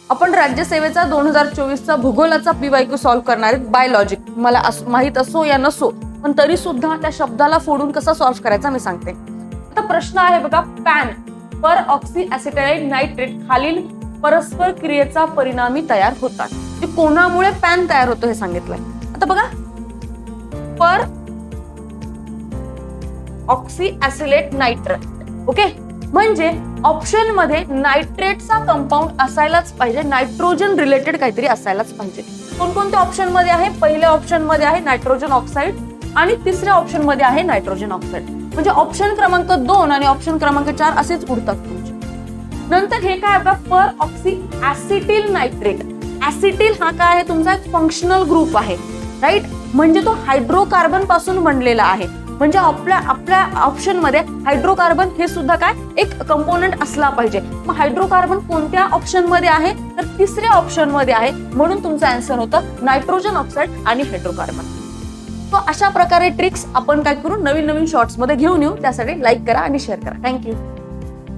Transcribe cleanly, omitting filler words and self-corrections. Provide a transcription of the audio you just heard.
आपण राज्यसेवेचा 2024चा भूगोलाचा PYQ solve करणार आहेत बाय लॉजिक. मला माहित असो या नसो, पण तरी सुद्धा त्या शब्दाला फोडून कसा सॉल्व्ह करायचा मी सांगते. आता प्रश्न आहे बघा, पॅन पर ऑक्सी ॲसिटाइल नायट्रेट खालील परस्पर क्रियेचा परिणामी तयार होतात. कोणामुळे पॅन तयार होतो हे सांगितलंय. आता बघा, पर ऑक्सी ॲसिलेट नायट्रेट, ओके, म्हणजे ऑप्शन मध्ये नायट्रेटचा कंपाऊंड असायलाच पाहिजे, नायट्रोजन रिलेटेड काहीतरी असायलाच पाहिजे. कोणकोणत्या ऑप्शन मध्ये आहे? पहिल्या ऑप्शन मध्ये आहे नायट्रोजन ऑक्साईड आणि तिसऱ्या ऑप्शन मध्ये आहे नायट्रोजन ऑक्साईड. म्हणजे ऑप्शन क्रमांक 2 आणि ऑप्शन क्रमांक 4 असेच उडतात तुमचे. नंतर हे काय बघा, पर ऑक्सी ॲसिटिल नायट्रेट. ॲसिटिल हा काय आहे? तुमचा एक फंक्शनल ग्रुप आहे, राईट. म्हणजे तो हायड्रोकार्बन पासून बनलेला आहे. म्हणजे आपल्या ऑप्शन मध्ये हायड्रोकार्बन हे सुद्धा काय एक कंपोनेंट असला पाहिजे. मग हायड्रोकार्बन कोणत्या ऑप्शन मध्ये आहे? तर तिसऱ्या ऑप्शन मध्ये आहे. म्हणून तुमचा आन्सर होतं नायट्रोजन ऑक्साईड आणि हायड्रोकार्बन. तो अशा प्रकारे ट्रिक्स आपण काय करू, नवीन नवीन शॉर्ट्स मध्ये घेऊन येऊ. त्यासाठी लाईक करा आणि शेअर करा. थँक्यू.